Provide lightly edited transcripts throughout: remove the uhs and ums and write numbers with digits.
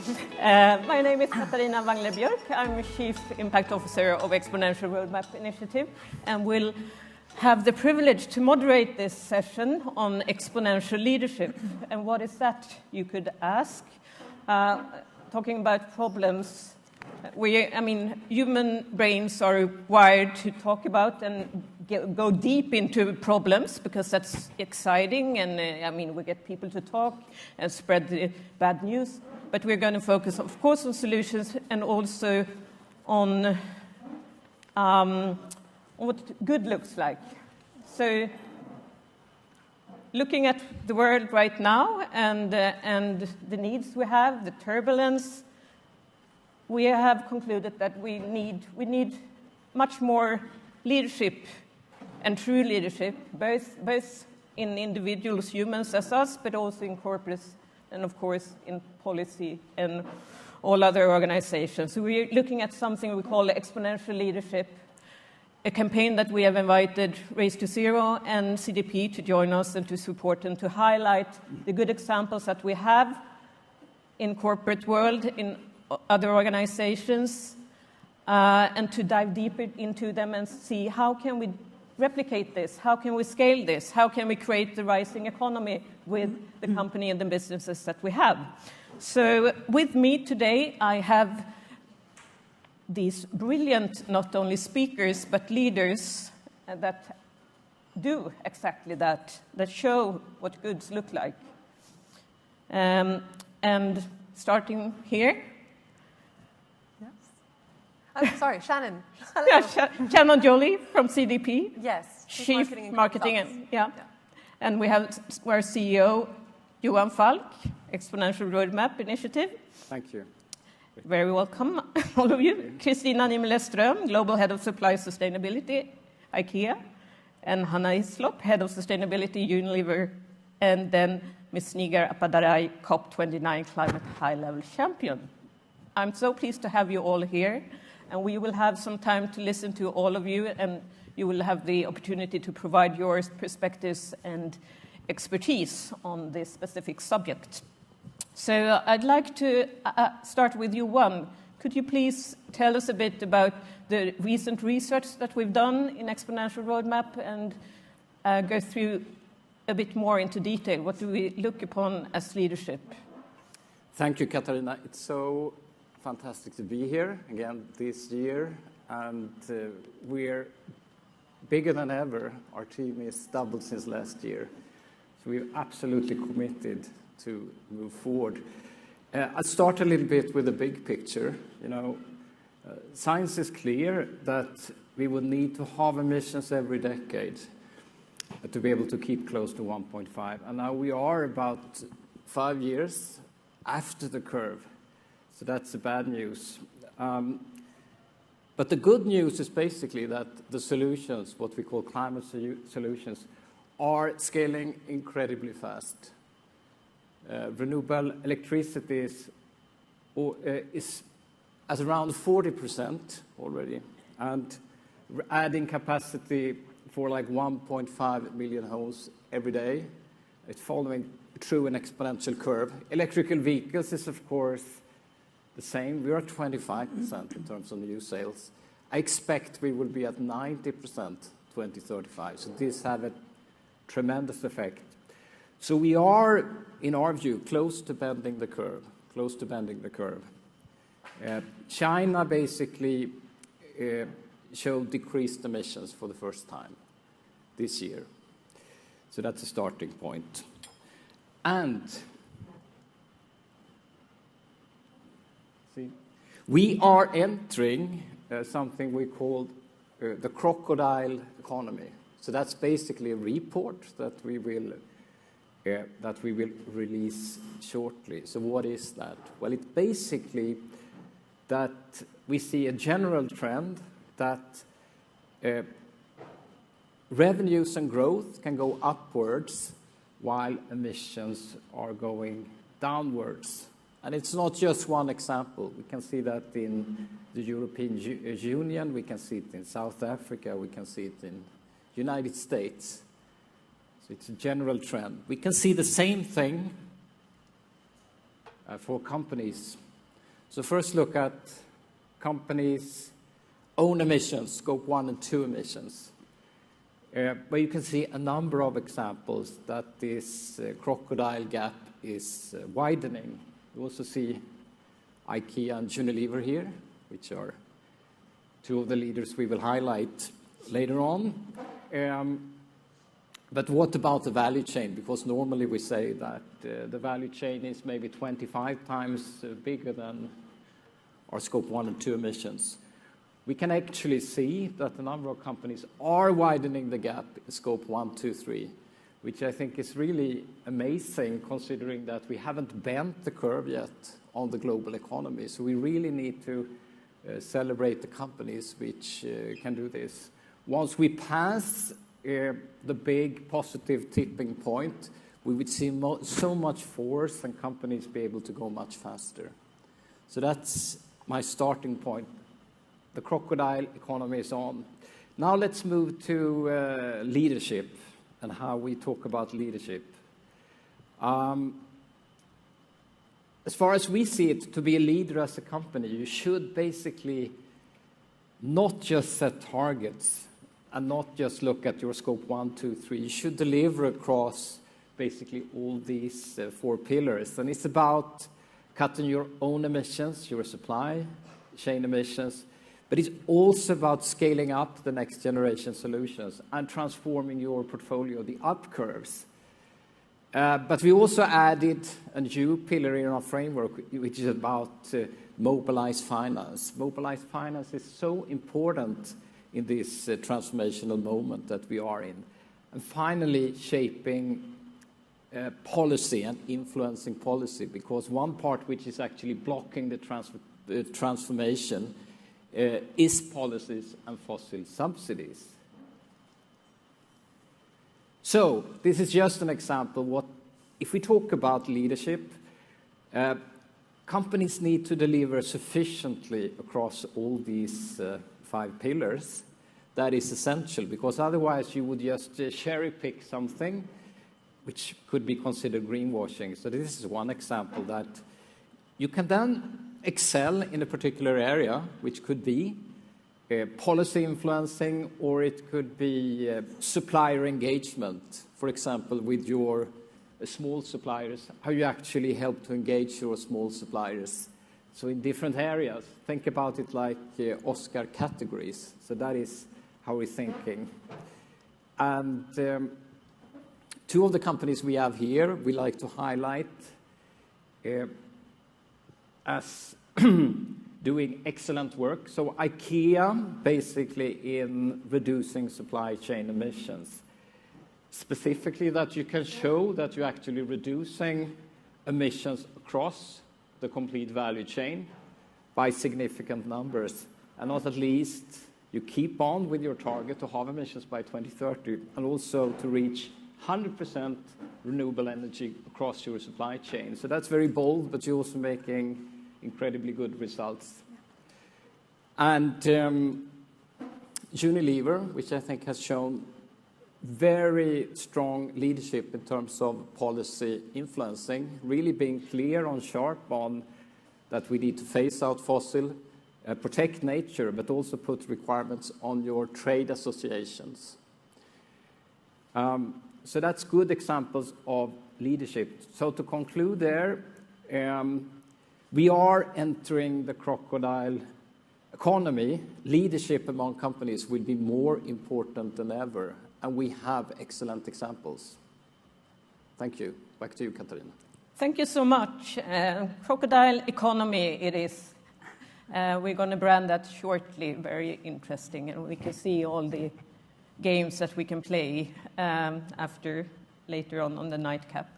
My name is Katarina Wangler-Björk. I'm Chief Impact Officer of Exponential Roadmap Initiative, and will have the privilege to moderate this session on exponential leadership. And what is that, you could ask? Talking about problems. Human brains are wired to talk about and go deep into problems because that's exciting, and we get people to talk and spread the bad news. But we're going to focus, of course, on solutions and also on what good looks like. So, looking at the world right now and the needs we have, the turbulence, we have concluded that we need much more leadership and true leadership, both in individuals, humans as us, but also in corporates and, of course, in policy and all other organizations. So we're looking at something we call exponential leadership, a campaign that we have invited Race to Zero and CDP to join us and to support and to highlight the good examples that we have in corporate world, in other organizations, and to dive deeper into them and see how can we replicate this, how can we scale this, how can we create the rising economy with the company and the businesses that we have. So with me today, I have these brilliant, not only speakers, but leaders that do exactly that show what goods look like. And starting here. I'm sorry, Shannon. Yeah, Shannon Jolie from CDP. Yes, Chief Marketing and we have our CEO, Johan Falk, Exponential Roadmap Initiative. Thank you. Very welcome, all of you. Kristina Nimele-Ström, Global Head of Supply Sustainability, IKEA. And Hanna Islop, Head of Sustainability, Unilever. And then Ms. Nigar Apadarai, COP29 Climate High Level Champion. I'm so pleased to have you all here. And we will have some time to listen to all of you, and you will have the opportunity to provide your perspectives and expertise on this specific subject. So I'd like to start with you, Johan. Could you please tell us a bit about the recent research that we've done in Exponential Roadmap and go through a bit more into detail? What do we look upon as leadership? Thank you, Katarina. It's so fantastic to be here again this year, and we're bigger than ever. Our team is doubled since last year, so we're absolutely committed to move forward. I'll start a little bit with the big picture. Science is clear that we will need to halve emissions every decade to be able to keep close to 1.5, and now we are about 5 years after the curve. So that's the bad news. But the good news is basically that the solutions, what we call climate solutions, are scaling incredibly fast. Renewable electricity is at around 40% already, and adding capacity for like 1.5 million homes every day. It's following through an exponential curve. Electrical vehicles is, of course, the same. We are at 25% in terms of new sales. I expect we will be at 90% 2035. So this have a tremendous effect. So we are, in our view, close to bending the curve. China basically showed decreased emissions for the first time this year. So that's a starting point. And we are entering something we call the crocodile economy. So that's basically a report that we will release shortly. So what is that? Well, it's basically that we see a general trend that revenues and growth can go upwards while emissions are going downwards. And it's not just one example. We can see that in the European Union, we can see it in South Africa, we can see it in the United States. So it's a general trend. We can see the same thing for companies So first look at companies' own emissions, scope 1 and 2 emissions. Where you can see a number of examples that this crocodile gap is widening. You also see IKEA and Unilever here, which are two of the leaders we will highlight later on. But what about the value chain? Because normally we say that the value chain is maybe 25 times bigger than our scope 1 and 2 emissions. We can actually see that a number of companies are widening the gap in scope 1, 2, 3, which I think is really amazing considering that we haven't bent the curve yet on the global economy. So we really need to celebrate the companies which can do this. Once we pass the big positive tipping point, we would see so much force and companies be able to go much faster. So that's my starting point. The crocodile economy is on. Now let's move to leadership and how we talk about leadership. As far as we see it, to be a leader as a company, you should basically not just set targets and not just look at your scope 1, 2, 3. You should deliver across basically all these 4 pillars. And it's about cutting your own emissions, your supply chain emissions, but it's also about scaling up the next generation solutions and transforming your portfolio, the up curves. But we also added a new pillar in our framework, which is about mobilized finance. Mobilized finance is so important in this transformational moment that we are in. And finally, shaping policy and influencing policy, because one part which is actually blocking the transformation is policies and fossil subsidies. So this is just an example. If we talk about leadership, companies need to deliver sufficiently across all these 5 pillars. That is essential, because otherwise you would just cherry pick something which could be considered greenwashing. So this is one example that you can then excel in a particular area, which could be policy influencing, or it could be supplier engagement. For example, with your small suppliers, how you actually help to engage your small suppliers. So in different areas, think about it like Oscar categories. So that is how we're thinking. And 2 of the companies we have here, we like to highlight as doing excellent work. So IKEA, basically in reducing supply chain emissions. Specifically that you can show that you're actually reducing emissions across the complete value chain by significant numbers. And not at least, you keep on with your target to halve emissions by 2030 and also to reach 100% renewable energy across your supply chain. So that's very bold, but you're also making incredibly good results. And Unilever, which I think has shown very strong leadership in terms of policy influencing, really being clear on sharp on that we need to phase out fossil, protect nature, but also put requirements on your trade associations. So that's good examples of leadership. So to conclude there, we are entering the crocodile economy. Leadership among companies will be more important than ever, and we have excellent examples. Thank you. Back to you, Katarina. Thank you so much. Crocodile economy it is. We're going to brand that shortly. Very interesting, and we can see all the games that we can play later on the nightcap.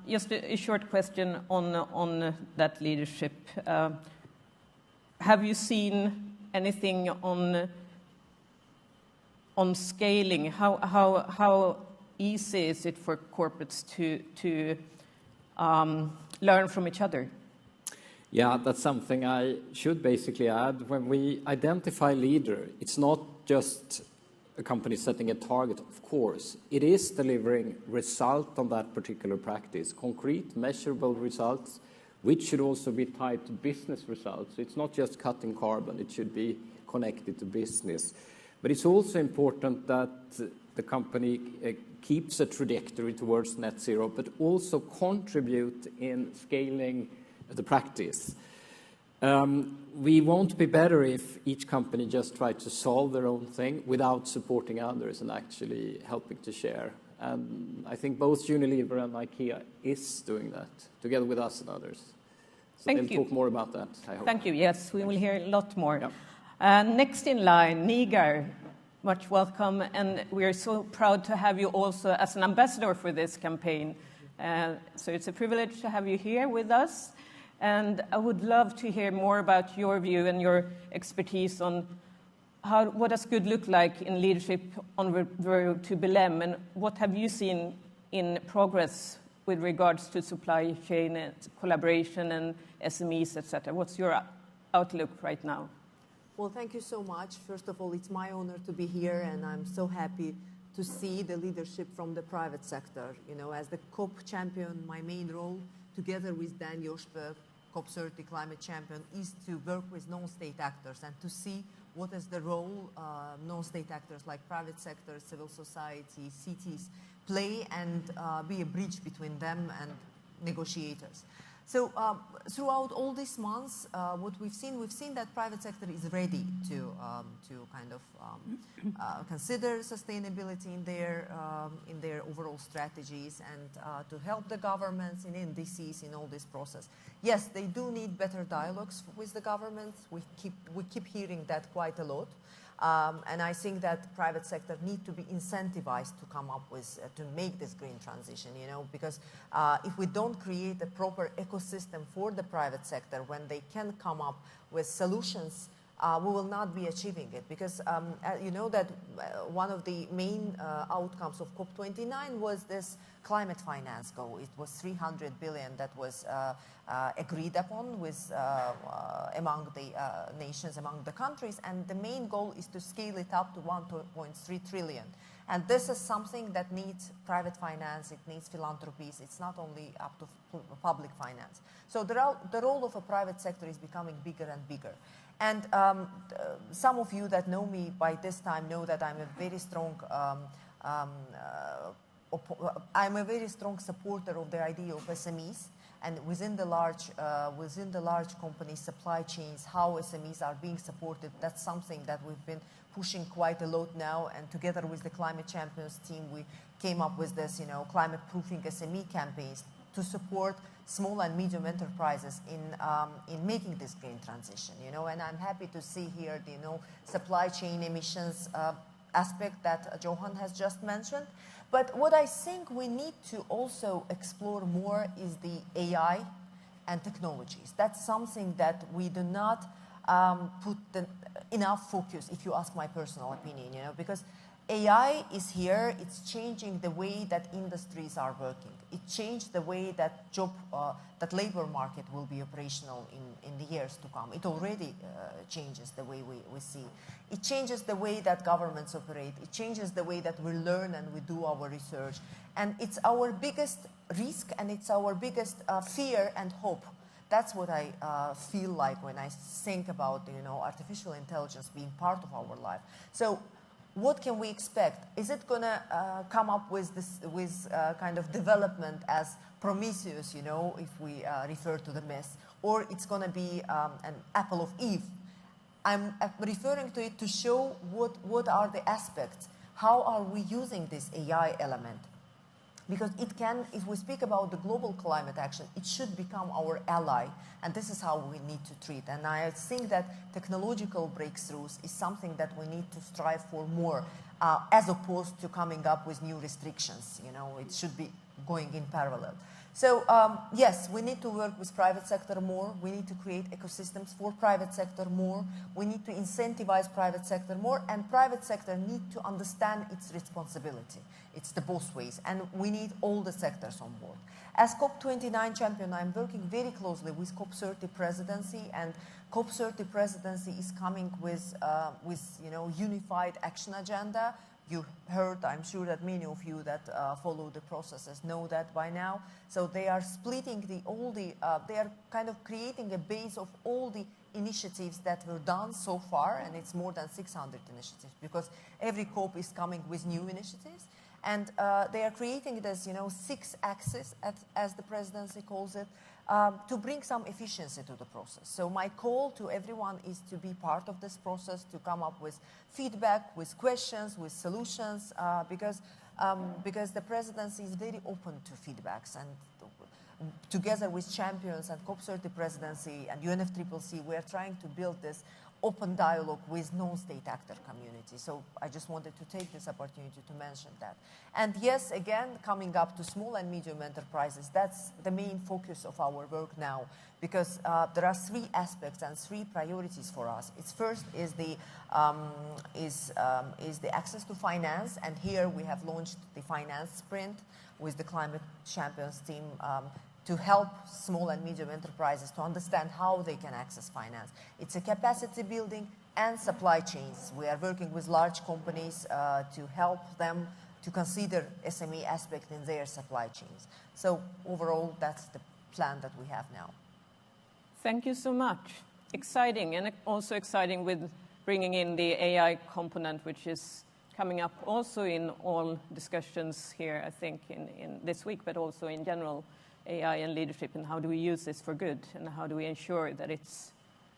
Just a short question on that leadership. Have you seen anything on scaling? How easy is it for corporates to learn from each other? Yeah, that's something I should basically add. When we identify leader, it's not just a company setting a target, of course. It is delivering result on that particular practice, concrete, measurable results, which should also be tied to business results. It's not just cutting carbon, it should be connected to business. But it's also important that the company keeps a trajectory towards net zero, but also contribute in scaling the practice. We won't be better if each company just tries to solve their own thing without supporting others and actually helping to share. And I think both Unilever and IKEA is doing that, together with us and others. So Thank you. Talk more about that, I hope. Thank you. Yes, we will hear a lot more. Yeah. Next in line, Nigar. Much welcome, and we are so proud to have you also as an ambassador for this campaign. So it's a privilege to have you here with us, and I would love to hear more about your view and your expertise on what does good look like in leadership on the road to Belém, and what have you seen in progress with regards to supply chain and collaboration and SMEs, etc. What's your outlook right now? Well, thank you so much. First of all, it's my honor to be here, and I'm so happy to see the leadership from the private sector. You know, as the COP champion, my main role, together with Dan Joshpe, COP30 climate champion, is to work with non-state actors and to see what is the role non-state actors like private sector, civil society, cities play, and be a bridge between them and negotiators. So throughout all these months, what we've seen that private sector is ready to kind of consider sustainability in their overall strategies and to help the governments in indices in all this process. Yes, they do need better dialogues with the governments. We keep hearing that quite a lot. And I think that private sector need to be incentivized to come up with, to make this green transition, you know, because if we don't create a proper ecosystem for the private sector when they can come up with solutions, we will not be achieving it. Because you know that one of the main outcomes of COP29 was this climate finance goal. It was 300 billion that was agreed upon with among the nations, among the countries, and the main goal is to scale it up to 1.3 trillion. And this is something that needs private finance, it needs philanthropies, it's not only up to public finance. So the role of a private sector is becoming bigger and bigger. And some of you that know me by this time know that I'm a very strong supporter of the idea of SMEs, and within the large companies, supply chains, how SMEs are being supported. That's something that we've been pushing quite a lot now. And together with the Climate Champions team, we came up with this, you know, climate proofing SME campaigns to support small and medium enterprises in making this green transition, you know. And I'm happy to see here the, you know, supply chain emissions aspect that Johan has just mentioned. But what I think we need to also explore more is the AI and technologies. That's something that we do not put enough focus, if you ask my personal opinion, you know, because AI is here, it's changing the way that industries are working. It changed the way that that labor market will be operational in the years to come. It already changes the way we see. It changes the way that governments operate. It changes the way that we learn and we do our research. And it's our biggest risk and it's our biggest fear and hope. That's what I feel like when I think about, you know, artificial intelligence being part of our life. So what can we expect? Is it going to come up with this kind of development as Prometheus, you know, if we refer to the myth, or it's going to be an apple of Eve? I'm referring to it to show what are the aspects. How are we using this AI element? Because it can, if we speak about the global climate action, it should become our ally, and this is how we need to treat. And I think that technological breakthroughs is something that we need to strive for more, as opposed to coming up with new restrictions. You know, it should be going in parallel. So yes, we need to work with private sector more. We need to create ecosystems for private sector more. We need to incentivize private sector more, and private sector need to understand its responsibility. It's the both ways, and we need all the sectors on board. As COP29 champion, I'm working very closely with COP30 presidency, and COP30 presidency is coming with unified action agenda. You heard, I'm sure that many of you that follow the processes know that by now. So they are splitting they are kind of creating a base of all the initiatives that were done so far, and it's more than 600 initiatives because every COP is coming with new initiatives. And they are creating this, 6 axes, as the presidency calls it, to bring some efficiency to the process. So my call to everyone is to be part of this process, to come up with feedback, with questions, with solutions, because the presidency is very open to feedbacks. And together with champions and COP30 presidency and UNFCCC, we are trying to build this open dialogue with non-state actor community. So I just wanted to take this opportunity to mention that. And yes, again, coming up to small and medium enterprises, that's the main focus of our work now, because there are 3 aspects and 3 priorities for us. It's first is the access to finance, and here we have launched the finance sprint with the climate champions team to help small and medium enterprises to understand how they can access finance. It's a capacity building and supply chains. We are working with large companies to help them to consider SME aspect in their supply chains. So overall, that's the plan that we have now. Thank you so much. Exciting, and also exciting with bringing in the AI component, which is coming up also in all discussions here, I think, in this week, but also in general. AI and leadership, and how do we use this for good, and how do we ensure that it's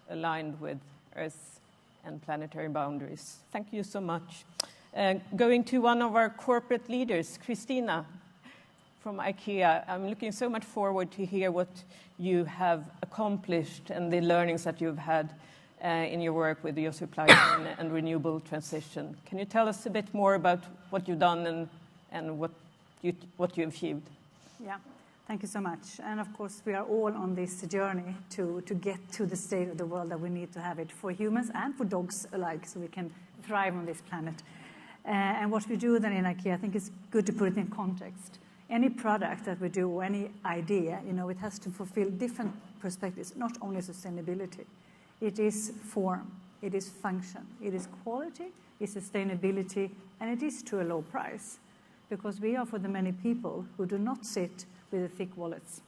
aligned with Earth and planetary boundaries. Thank you so much. Going to one of our corporate leaders, Christina from IKEA. I'm looking so much forward to hear what you have accomplished and the learnings that you've had in your work with your supply chain and renewable transition. Can you tell us a bit more about what you've done and what you achieved? Yeah. Thank you so much. And of course, we are all on this journey to get to the state of the world that we need to have it for humans and for dogs alike, so we can thrive on this planet. And what we do then in IKEA, I think it's good to put it in context. Any product that we do, or any idea, it has to fulfill different perspectives, not only sustainability. It is form, it is function, it is quality, it's sustainability, and it is to a low price. Because we are for the many people who do not sit with the thick wallets.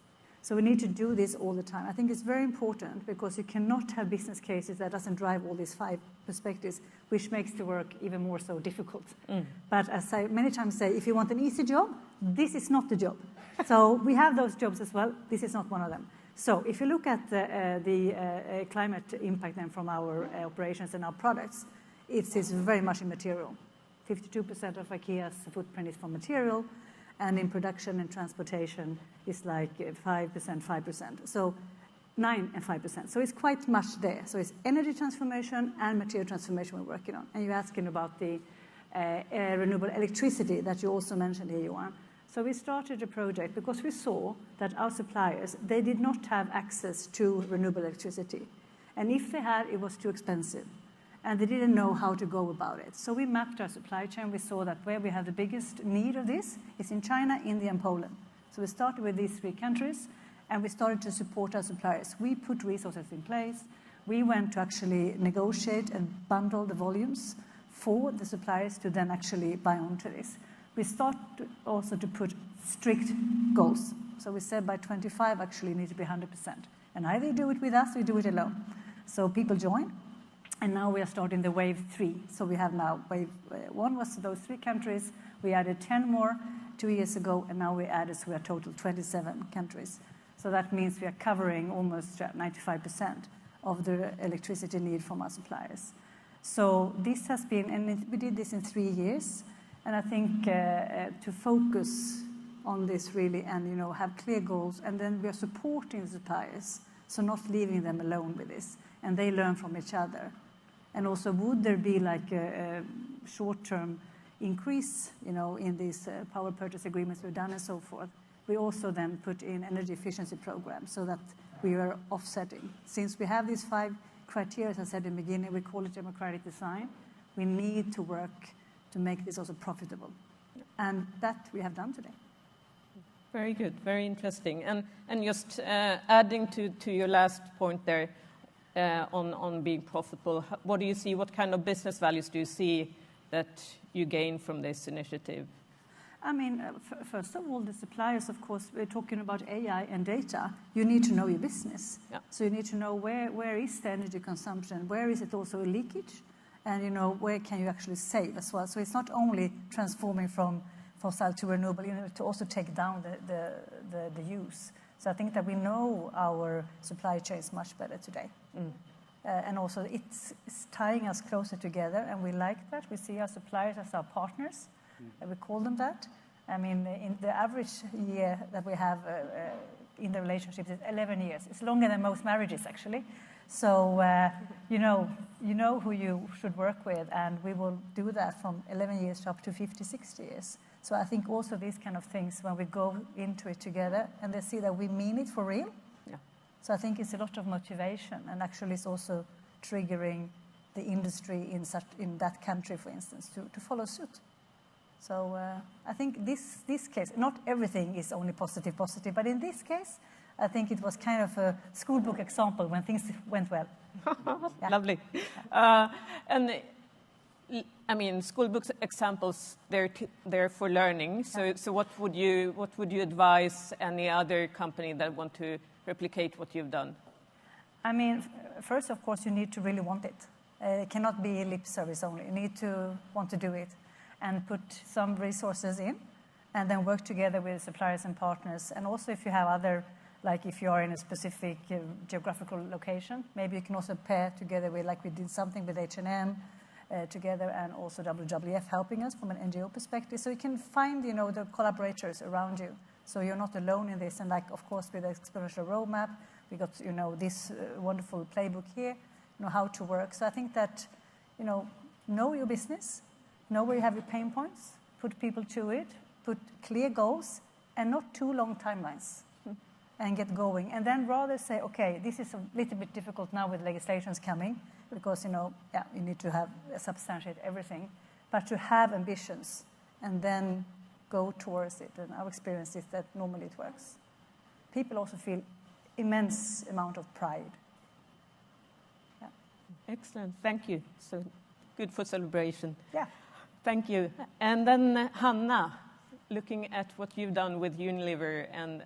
So we need to do this all the time. I think it's very important because you cannot have business cases that doesn't drive all these 5 perspectives, which makes the work even more so difficult. But as I many times say, if you want an easy job, this is not the job. So we have those jobs as well. This is not one of them. So if you look at the climate impact then from our operations and our products, it is very much in material. 52% of IKEA's footprint is from material, and in production and transportation is like 5%. So 9 and 5%. So it's quite much there. So it's energy transformation and material transformation we're working on. And you're asking about the renewable electricity that you also mentioned here, Johan. So we started a project because we saw that our suppliers, they did not have access to renewable electricity. And if they had, it was too expensive. And they didn't know how to go about it. So we mapped our supply chain. We saw that where we have the biggest need of this is in China, India, and Poland. So we started with these 3 countries, and we started to support our suppliers. We put resources in place. We went to actually negotiate and bundle the volumes for the suppliers to then actually buy onto this. We started also to put strict goals. So we said by 25, actually, need to be 100%. And either you do it with us or you do it alone. So people join. And now we are starting the wave 3. So we have now wave 1 was those 3 countries. We added 10 more 2 years ago, and now we added, so we are total 27 countries. So that means we are covering almost 95% of the electricity need from our suppliers. So this has been, and we did this in 3 years. And I think to focus on this really and, have clear goals, and then we are supporting the suppliers, so not leaving them alone with this. And they learn from each other. And also, would there be like a short-term increase, in these power purchase agreements we've done and so forth? We also then put in energy efficiency programs so that we are offsetting. Since we have these 5 criteria, as I said in the beginning, we call it democratic design. We need to work to make this also profitable. And that we have done today. Very good, very interesting. And just adding to your last point there on being profitable, what do you see, what kind of business values do you see that you gain from this initiative? I mean, first of all, the suppliers, of course, we're talking about AI and data. You need to know your business. Yeah. So you need to know where is the energy consumption, where is it also a leakage, and where can you actually save as well. So it's not only transforming from fossil to renewable, to also take down the use. So I think that we know our supply chains much better today. And also it's tying us closer together, and we like that. We see our suppliers as our partners. We call them that. I mean, in the average year that we have in the relationships is 11 years. It's longer than most marriages, actually. So, you know who you should work with, and we will do that from 11 years to up to 50, 60 years. So I think also these kind of things, when we go into it together, and they see that we mean it for real. Yeah. So I think it's a lot of motivation, and actually it's also triggering the industry in that country, for instance, to follow suit. So I think this case, not everything is only positive, but in this case, I think it was kind of a school book example when things went well. Yeah. Lovely. And I mean, school book examples, they're for learning. So what would you advise any other company that want to replicate what you've done? I mean, first, of course, you need to really want it. It cannot be lip service only. You need to want to do it and put some resources in, and then work together with suppliers and partners. And also if you have other, like if you are in a specific geographical location, maybe you can also pair together with, like we did something with H&M together, and also WWF helping us from an NGO perspective. So you can find, the collaborators around you. So you're not alone in this. And like, of course, with the Exponential roadmap, we got, this wonderful playbook here, how to work. So I think that, know your business, know where you have your pain points, put people to it, put clear goals, and not too long timelines, and get going. And then rather say, okay, this is a little bit difficult now with legislations coming, because, you need to have substantiate everything, but to have ambitions and then go towards it. And our experience is that normally it works. People also feel immense amount of pride. Yeah. Excellent, thank you. So good for celebration. Yeah. Thank you. And then Hanna, looking at what you've done with Unilever and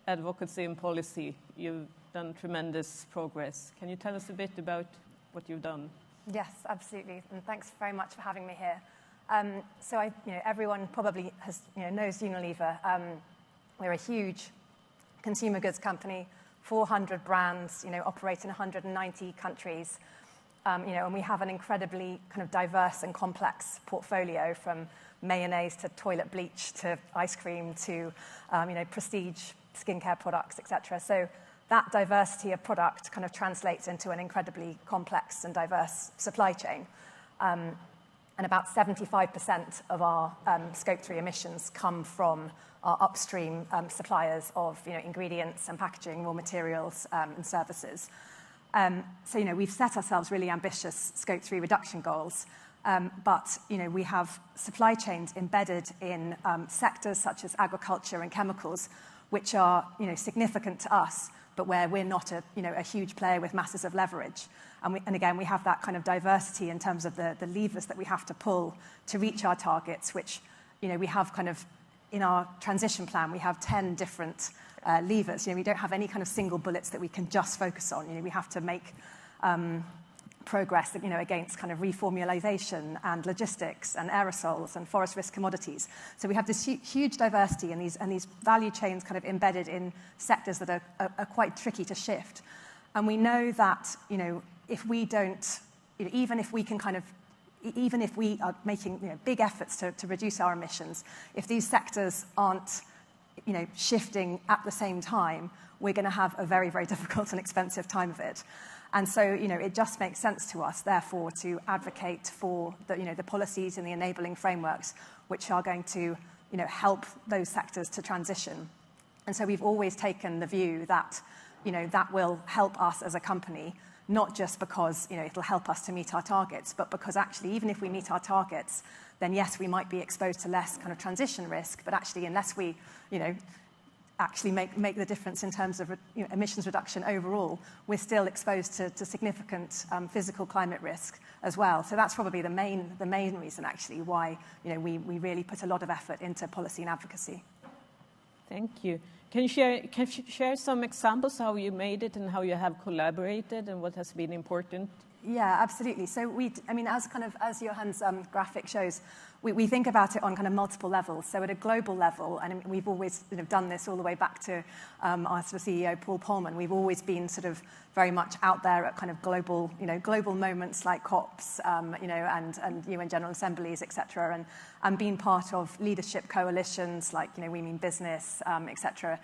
advocacy and policy, you've done tremendous progress. Can you tell us a bit about what you've done? Yes, absolutely. And thanks very much for having me here. So everyone probably knows Unilever. We're a huge consumer goods company, 400 brands, operate in 190 countries. And we have an incredibly kind of diverse and complex portfolio, from mayonnaise to toilet bleach to ice cream to, prestige skincare products, etc. So that diversity of product kind of translates into an incredibly complex and diverse supply chain. And about 75% of our Scope 3 emissions come from our upstream suppliers of ingredients and packaging, raw materials and services. So, we've set ourselves really ambitious Scope 3 reduction goals, but, we have supply chains embedded in sectors such as agriculture and chemicals, which are, significant to us, but where we're not a huge player with masses of leverage. And again, we have that kind of diversity in terms of the levers that we have to pull to reach our targets, which, we have kind of, in our transition plan, we have 10 different levers. We don't have any kind of single bullets that we can just focus on. We have to make progress, against kind of reformulation and logistics and aerosols and forest risk commodities. So we have this huge diversity and these value chains kind of embedded in sectors that are quite tricky to shift. And we know that, if we don't, even if we are making big efforts to reduce our emissions, if these sectors aren't shifting at the same time, we're going to have a very, very difficult and expensive time of it. And so, it just makes sense to us, therefore, to advocate for the policies and the enabling frameworks which are going to, help those sectors to transition. And so we've always taken the view that, that will help us as a company not just because it'll help us to meet our targets, but because actually, even if we meet our targets, then yes, we might be exposed to less kind of transition risk, but actually, unless we, actually make the difference in terms of emissions reduction overall, we're still exposed to significant physical climate risk as well. So that's probably the main reason actually why we really put a lot of effort into policy and advocacy. Thank you. Can you share some examples how you made it and how you have collaborated and what has been important? Yeah, absolutely. So as Johan's graphic shows, we think about it on kind of multiple levels. So at a global level, and we've always done this all the way back to our sort of CEO Paul Polman. We've always been sort of very much out there at kind of global moments like COPs, and UN General Assemblies, etc., and being part of leadership coalitions like We Mean Business, etc.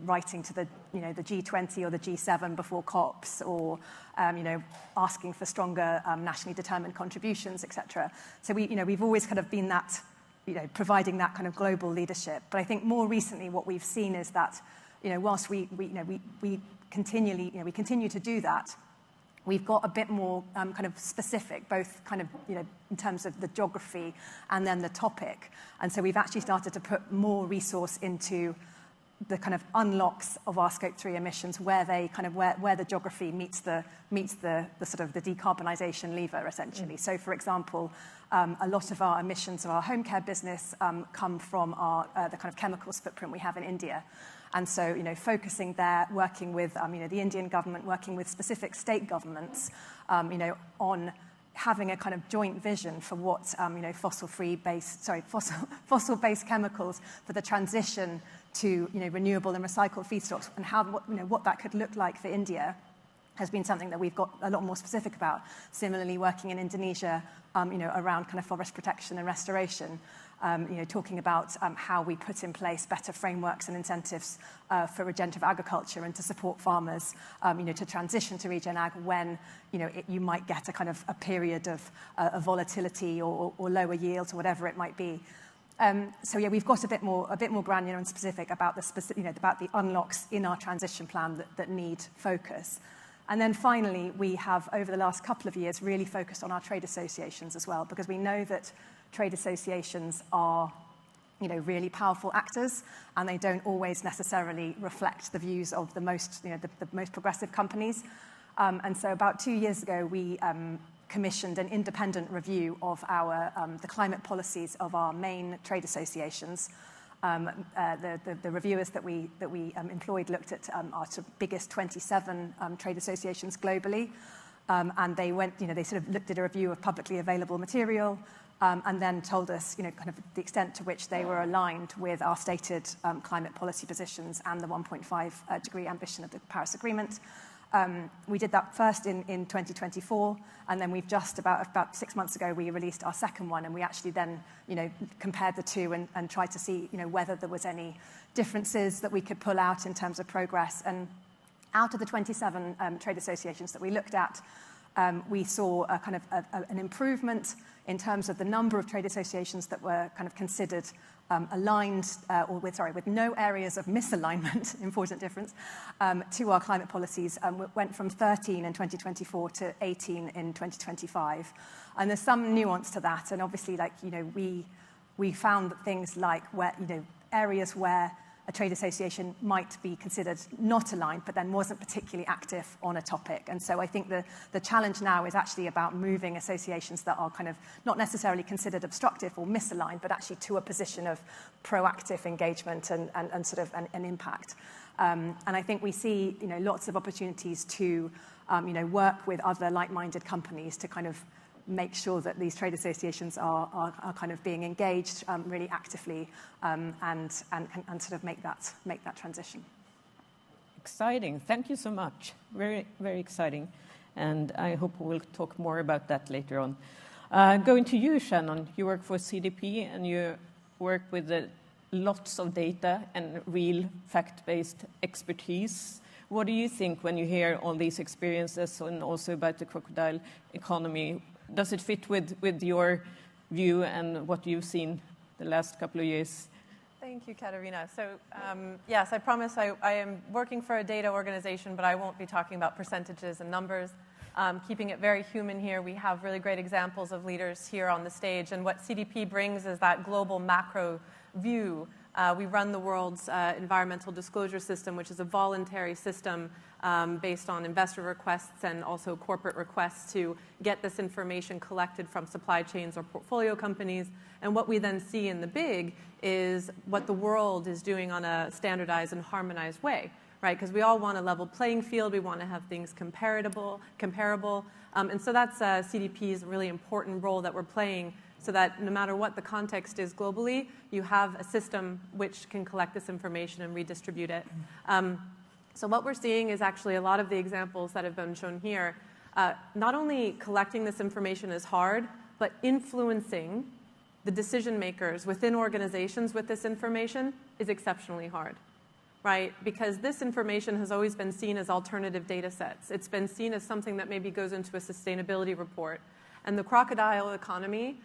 Writing to the the G20 or the G7 before COPs, or asking for stronger nationally determined contributions, etc. So we've always kind of been that, providing that kind of global leadership. But I think more recently, what we've seen is that, whilst we continue to do that, we've got a bit more kind of specific, both kind of in terms of the geography and then the topic. And so we've actually started to put more resource into the kind of unlocks of our Scope 3 emissions, where the geography meets the sort of the decarbonisation lever, essentially. So, for example, a lot of our emissions of our home care business come from the kind of chemicals footprint we have in India. And so, focusing there, working with the Indian government, working with specific state governments, on having a kind of joint vision for what fossil-based chemicals for the transition to renewable and recycled feedstocks, and what that could look like for India, has been something that we've got a lot more specific about. Similarly, working in Indonesia, around kind of forest protection and restoration, talking about how we put in place better frameworks and incentives for regenerative agriculture and to support farmers, to transition to regen ag when you might get a kind of a period of volatility or lower yields or whatever it might be. So yeah, we've got a bit more granular and specific about about the unlocks in our transition plan that need focus. And then finally, we have, over the last couple of years, really focused on our trade associations as well, because we know that trade associations are, really powerful actors, and they don't always necessarily reflect the views of the most, the most progressive companies. And so about 2 years ago, we commissioned an independent review of the climate policies of our main trade associations. The reviewers that we employed looked at our biggest 27 trade associations globally, and they went, they sort of looked at a review of publicly available material, and then told us, kind of the extent to which they were aligned with our stated climate policy positions and the 1.5 degree ambition of the Paris Agreement. We did that first in 2024, and then we've just about 6 months ago, we released our second one, and we actually then, compared the two and tried to see, whether there was any differences that we could pull out in terms of progress. And out of the 27 trade associations that we looked at, we saw a kind of an improvement in terms of the number of trade associations that were kind of considered aligned with no areas of misalignment, important difference, to our climate policies. Went from 13 in 2024 to 18 in 2025. And there's some nuance to that. And obviously, we found that things like areas where a trade association might be considered not aligned, but then wasn't particularly active on a topic. And so I think the challenge now is actually about moving associations that are kind of not necessarily considered obstructive or misaligned, but actually to a position of proactive engagement and sort of an impact. And I think we see lots of opportunities to work with other like-minded companies to kind of make sure that these trade associations are kind of being engaged really actively, and sort of make that transition. Exciting. Thank you so much. Very, very exciting. And I hope we'll talk more about that later on. Going to you, Shannon. You work for CDP, and you work with lots of data and real fact-based expertise. What do you think when you hear all these experiences and also about the crocodile economy? Does it fit with your view and what you've seen the last couple of years? Thank you, Katarina. So, yes, I promise I am working for a data organization, but I won't be talking about percentages and numbers. keeping it very human here. We have really great examples of leaders here on the stage. And what CDP brings is that global macro view. We run the world's environmental disclosure system, which is a voluntary system based on investor requests and also corporate requests to get this information collected from supply chains or portfolio companies. And what we then see in the big is what the world is doing on a standardized and harmonized way, right? Because we all want a level playing field. We want to have things comparable. And so that's CDP's really important role that we're playing, so that no matter what the context is globally, you have a system which can collect this information and redistribute it. So what we're seeing is actually a lot of the examples that have been shown here. Not only collecting this information is hard, but influencing the decision makers within organizations with this information is exceptionally hard, right? Because this information has always been seen as alternative data sets. It's been seen as something that maybe goes into a sustainability report. And the crocodile economy,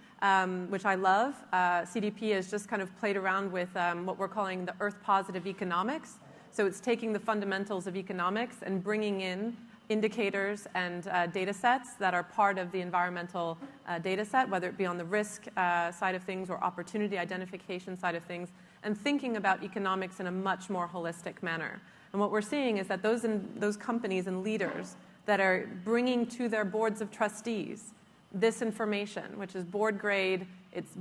which I love, CDP has just kind of played around with what we're calling the Earth positive economics. So it's taking the fundamentals of economics and bringing in indicators and data sets that are part of the environmental data set, whether it be on the risk side of things or opportunity identification side of things, and thinking about economics in a much more holistic manner. And what we're seeing is that those companies and leaders that are bringing to their boards of trustees this information, which is board grade, it's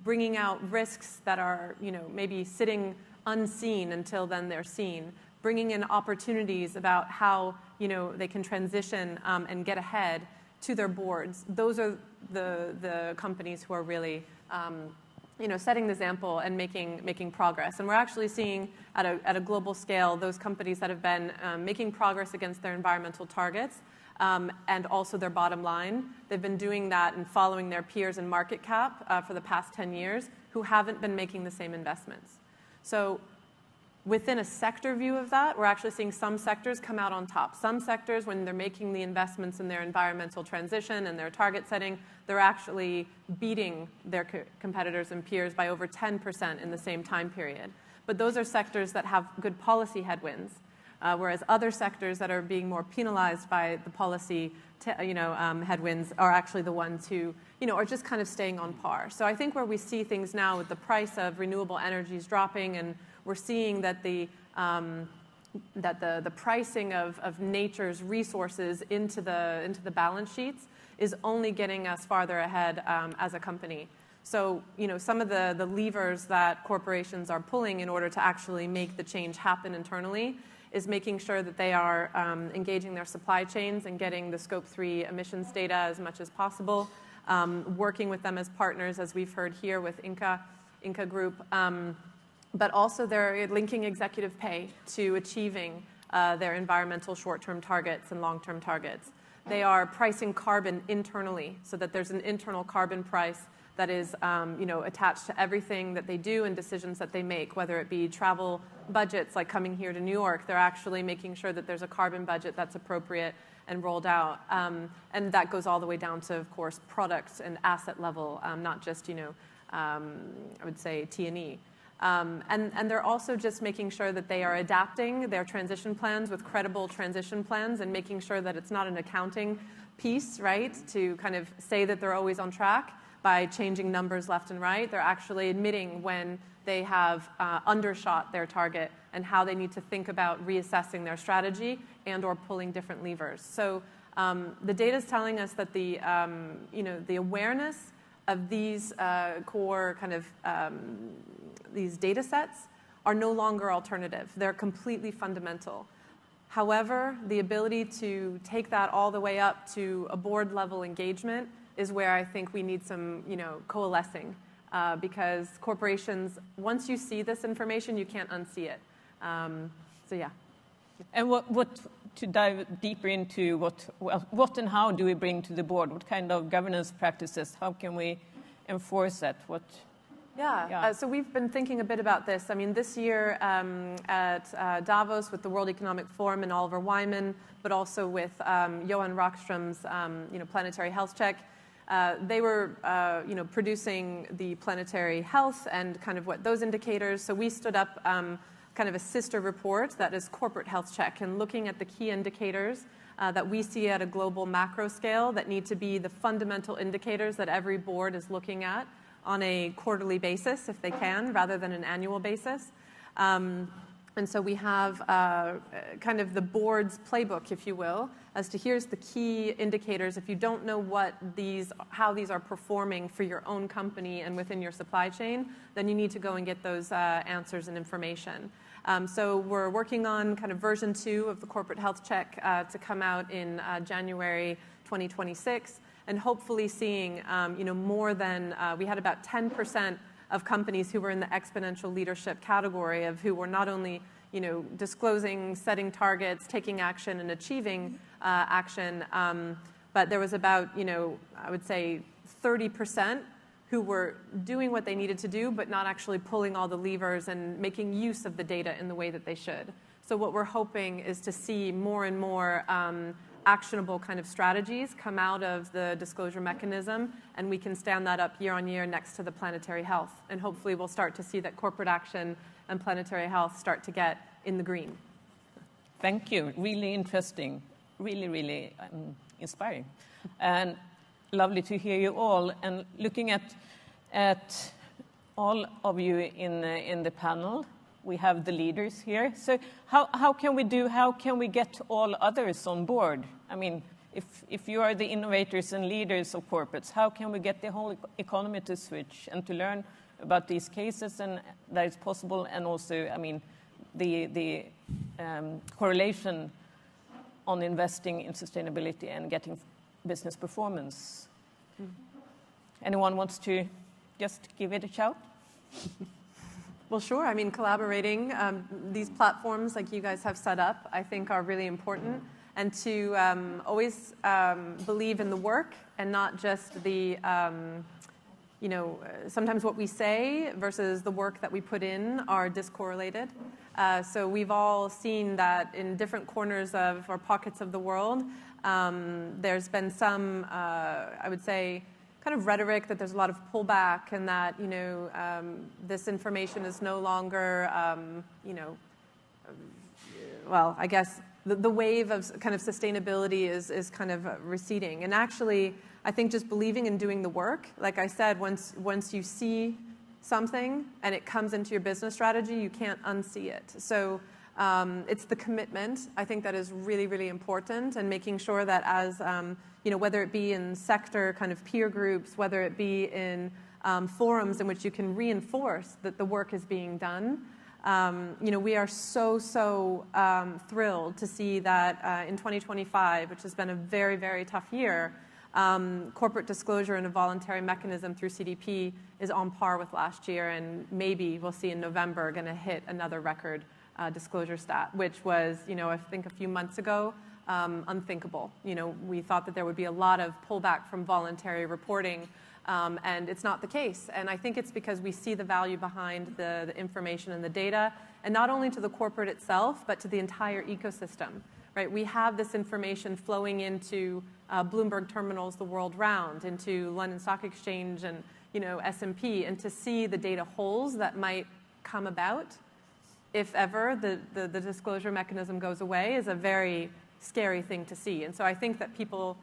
bringing out risks that are, maybe sitting unseen until then they're seen, bringing in opportunities about how, they can transition and get ahead to their boards. Those are the companies who are really, setting the example and making progress. And we're actually seeing at a global scale those companies that have been making progress against their environmental targets and also their bottom line. They've been doing that and following their peers in market cap for the past 10 years who haven't been making the same investments. So within a sector view of that, we're actually seeing some sectors come out on top. Some sectors, when they're making the investments in their environmental transition and their target setting, they're actually beating their competitors and peers by over 10% in the same time period. But those are sectors that have good policy headwinds, whereas other sectors that are being more penalized by the policy headwinds are actually the ones who are just kind of staying on par. So I think where we see things now with the price of renewable energies dropping, and we're seeing that the pricing of nature's resources into the balance sheets is only getting us farther ahead as a company. So some of the levers that corporations are pulling in order to actually make the change happen internally is making sure that they are engaging their supply chains and getting the Scope 3 emissions data as much as possible, working with them as partners, as we've heard here with Inca Group. But also they're linking executive pay to achieving their environmental short-term targets and long-term targets. They are pricing carbon internally so that there's an internal carbon price that is attached to everything that they do and decisions that they make, whether it be travel budgets like coming here to New York. They're actually making sure that there's a carbon budget that's appropriate and rolled out. And that goes all the way down to, of course, products and asset level, not just, I would say T&E. And they're also just making sure that they are adapting their transition plans with credible transition plans and making sure that it's not an accounting piece, right, to kind of say that they're always on track by changing numbers left and right. They're actually admitting when they have undershot their target and how they need to think about reassessing their strategy and or pulling different levers. So the data is telling us that the awareness of these core kind of these data sets are no longer alternative. They're completely fundamental. However, the ability to take that all the way up to a board level engagement is where I think we need some, coalescing, because corporations, once you see this information, you can't unsee it. So yeah. And what to dive deeper into what and how do we bring to the board? What kind of governance practices? How can we enforce that? So we've been thinking a bit about this. I mean, this year at Davos with the World Economic Forum and Oliver Wyman, but also with Johan Rockström's planetary health check, they were producing the planetary health and kind of what those indicators. So we stood up kind of a sister report that is corporate health check and looking at the key indicators that we see at a global macro scale that need to be the fundamental indicators that every board is looking at on a quarterly basis, if they can, rather than an annual basis. And so we have kind of the board's playbook, if you will, as to here's the key indicators. If you don't know how these are performing for your own company and within your supply chain, then you need to go and get those answers and information. So we're working on kind of version 2 of the corporate health check to come out in January 2026, and hopefully seeing more than we had about 10% of companies who were in the exponential leadership category of who were not only disclosing, setting targets, taking action, and achieving action, but there was about I would say 30% who were doing what they needed to do, but not actually pulling all the levers and making use of the data in the way that they should. So what we're hoping is to see more and more actionable kind of strategies come out of the disclosure mechanism, and we can stand that up year on year next to the planetary health. And hopefully we'll start to see that corporate action and planetary health start to get in the green. Thank you. Really interesting. Really, really inspiring. And lovely to hear you all. And looking at all of you in the panel, we have the leaders here. So how can we get all others on board? I mean, if you are the innovators and leaders of corporates, how can we get the whole economy to switch and to learn about these cases and that it's possible, and also, I mean, the correlation on investing in sustainability and getting business performance? Anyone wants to just give it a shout? Well, sure. I mean, collaborating, these platforms like you guys have set up, I think are really important. And to always believe in the work and not just the, sometimes what we say versus the work that we put in are discorrelated. So we've all seen that in different corners of or pockets of the world, there's been some, I would say, kind of rhetoric that there's a lot of pullback and that, this information is no longer, well, I guess the wave of kind of sustainability is kind of receding. And actually, I think just believing in doing the work, like I said, once you see something and it comes into your business strategy, you can't unsee it. So it's the commitment, I think, that is really, really important, and making sure that as, whether it be in sector kind of peer groups, whether it be in forums in which you can reinforce that the work is being done. We are so thrilled to see that in 2025, which has been a very, very tough year, corporate disclosure and a voluntary mechanism through CDP is on par with last year, and maybe we'll see in November going to hit another record disclosure stat, which was, I think a few months ago, unthinkable. We thought that there would be a lot of pullback from voluntary reporting, and it's not the case. And I think it's because we see the value behind the information and the data, and not only to the corporate itself, but to the entire ecosystem. Right? We have this information flowing into Bloomberg terminals the world round, into London Stock Exchange and S&P, and to see the data holes that might come about if ever the disclosure mechanism goes away is a very scary thing to see. And so I think that people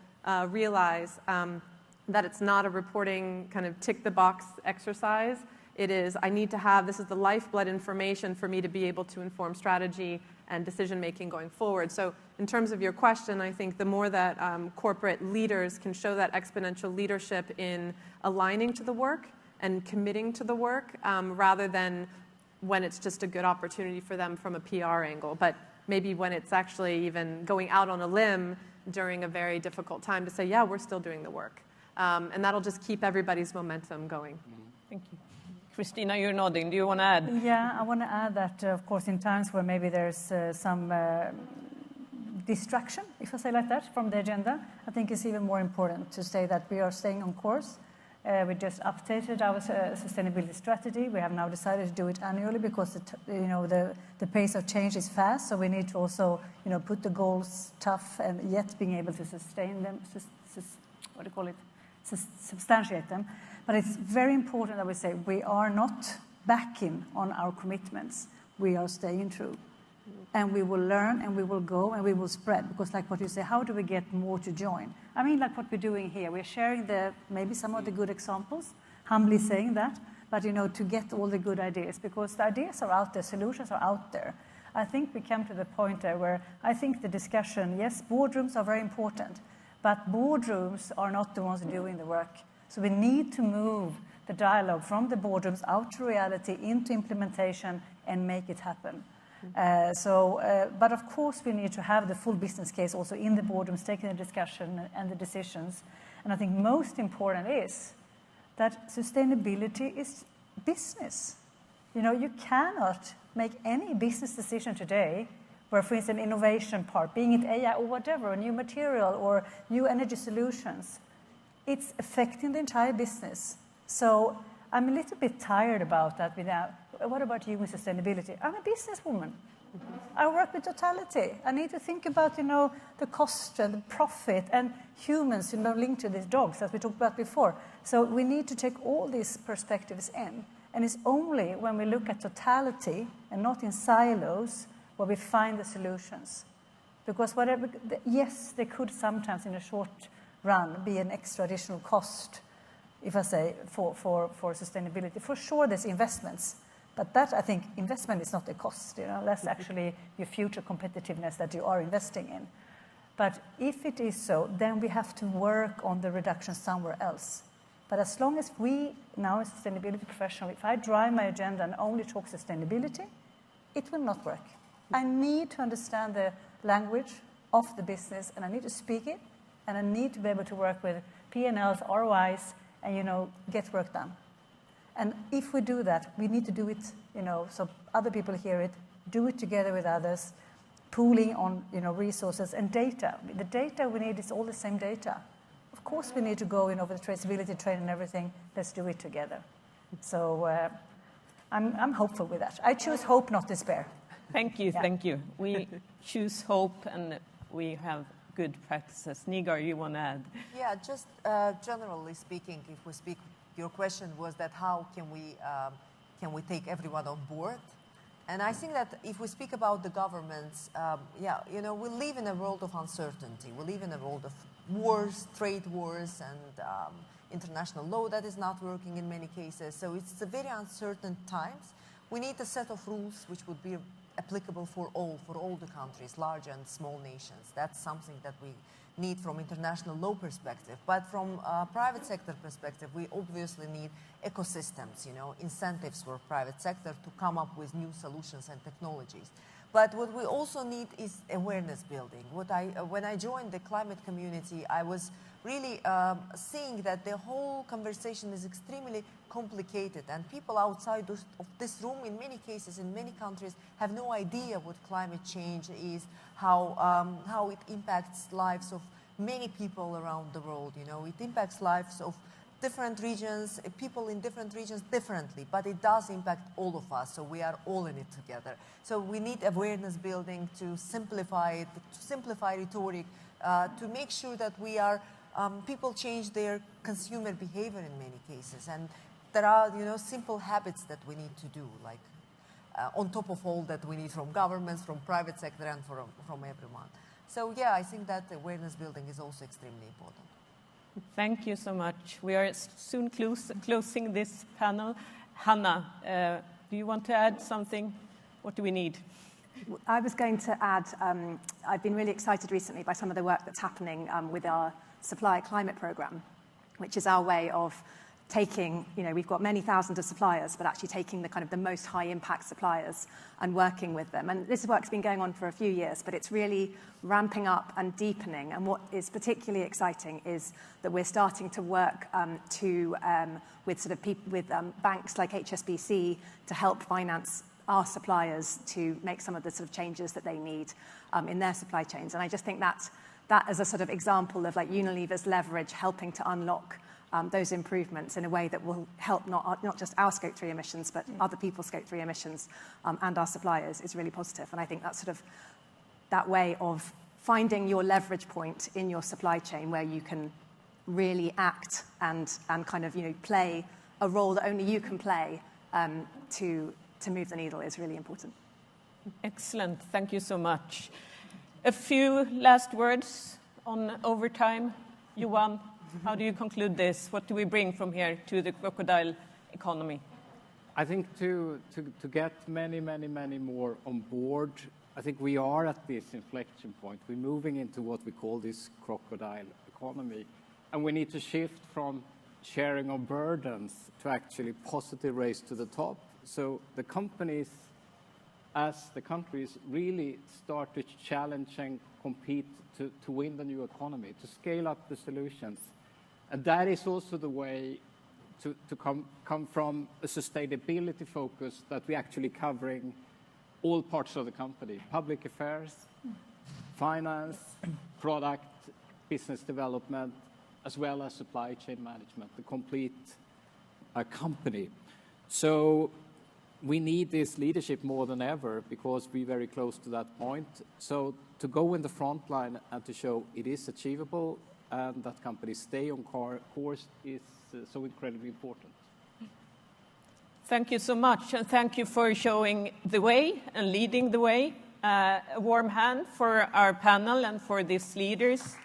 realize that it's not a reporting kind of tick the box exercise. It is, I need to have, this is the lifeblood information for me to be able to inform strategy and decision making going forward. So in terms of your question, I think the more that corporate leaders can show that exponential leadership in aligning to the work and committing to the work, rather than when it's just a good opportunity for them from a PR angle, but maybe when it's actually even going out on a limb during a very difficult time to say, yeah, we're still doing the work. And that'll just keep everybody's momentum going. Thank you. Christina, you're nodding. Do you want to add? Yeah, I want to add that, of course, in times where maybe there's some distraction, if I say like that, from the agenda, I think it's even more important to say that we are staying on course. We just updated our sustainability strategy. We have now decided to do it annually because the pace of change is fast. So we need to also put the goals tough and yet being able to sustain them. Substantiate them. But it's very important that we say we are not backing on our commitments. We are staying true. And we will learn, and we will go, and we will spread. Because like what you say, how do we get more to join? I mean, like what we're doing here, we're sharing maybe some of the good examples, humbly saying that, but to get all the good ideas, because the ideas are out there, solutions are out there. I think we come to the point there where I think the discussion, yes, boardrooms are very important, but boardrooms are not the ones doing the work. So we need to move the dialogue from the boardrooms out to reality, into implementation, and make it happen. But of course we need to have the full business case also in the boardrooms, taking the discussion and the decisions. And I think most important is that sustainability is business. You cannot make any business decision today where, for instance, innovation part, being it AI or whatever, a new material or new energy solutions, it's affecting the entire business. So I'm a little bit tired about that. What about you with sustainability? I'm a businesswoman. I work with totality. I need to think about, the cost and the profit and humans, linked to these dogs, as we talked about before. So we need to take all these perspectives in. And it's only when we look at totality and not in silos where we find the solutions. Because yes, there could sometimes in a short run be an extra additional cost, if I say, for sustainability. For sure, there's investments. But that, I think, investment is not a cost. That's actually your future competitiveness that you are investing in. But if it is so, then we have to work on the reduction somewhere else. But as long as we, now as sustainability professional, if I drive my agenda and only talk sustainability, it will not work. I need to understand the language of the business, and I need to speak it, and I need to be able to work with P&Ls, ROIs, and, get work done. And if we do that, we need to do it, so other people hear it, do it together with others, pooling on, resources and data. The data we need is all the same data. Of course, we need to go in over the traceability train and everything. Let's do it together. So I'm hopeful with that. I choose hope, not despair. Thank you, thank you. We choose hope, and we have good practices. Nigar, you want to add? Yeah, just generally speaking, if we speak, your question was that how can we take everyone on board? And I think that if we speak about the governments, we live in a world of uncertainty. We live in a world of wars, trade wars, and international law that is not working in many cases. So it's a very uncertain times. We need a set of rules which would be applicable for all the countries, large and small nations. That's something that we need from international law perspective. But from a private sector perspective, we obviously need ecosystems, incentives for private sector to come up with new solutions and technologies. But what we also need is awareness building. When I joined the climate community, I was really seeing that the whole conversation is extremely complicated, and people outside of this room, in many cases, in many countries, have no idea what climate change is, how it impacts lives of many people around the world. It impacts lives of different regions, people in different regions differently, but it does impact all of us, so we are all in it together. So we need awareness building to simplify it, to simplify rhetoric, to make sure that we are, people change their consumer behavior in many cases. And there are, simple habits that we need to do, like on top of all that we need from governments, from private sector, and from everyone. So yeah, I think that awareness building is also extremely important. Thank you so much. We are soon closing this panel. Hanna, do you want to add something? What do we need? I was going to add, I've been really excited recently by some of the work that's happening with our supplier climate program, which is our way of taking, we've got many thousands of suppliers, but actually taking the most high impact suppliers and working with them. And this work's been going on for a few years, but it's really ramping up and deepening. And what is particularly exciting is that we're starting to work with banks like HSBC to help finance our suppliers to make some of the changes that they need in their supply chains. And I just think that is a example of Unilever's leverage helping to unlock those improvements in a way that will help not just our Scope 3 emissions, but other people's Scope 3 emissions and our suppliers is really positive. And I think that's that way of finding your leverage point in your supply chain where you can really act and play a role that only you can play to move the needle is really important. Excellent. Thank you so much. A few last words on overtime. Johan, how do you conclude this? What do we bring from here to the crocodile economy? I think to get many more on board, I think we are at this inflection point. We're moving into what we call this crocodile economy. And we need to shift from sharing of burdens to actually positive race to the top. So the companies, as the countries, really start to challenge and compete to win the new economy, to scale up the solutions. And that is also the way to come from a sustainability focus that we're actually covering all parts of the company, public affairs, finance, product, business development, as well as supply chain management, the complete company. So we need this leadership more than ever because we're very close to that point. So to go in the front line and to show it is achievable and that companies stay on course is so incredibly important. Thank you so much, and thank you for showing the way and leading the way. A warm hand for our panel and for these leaders.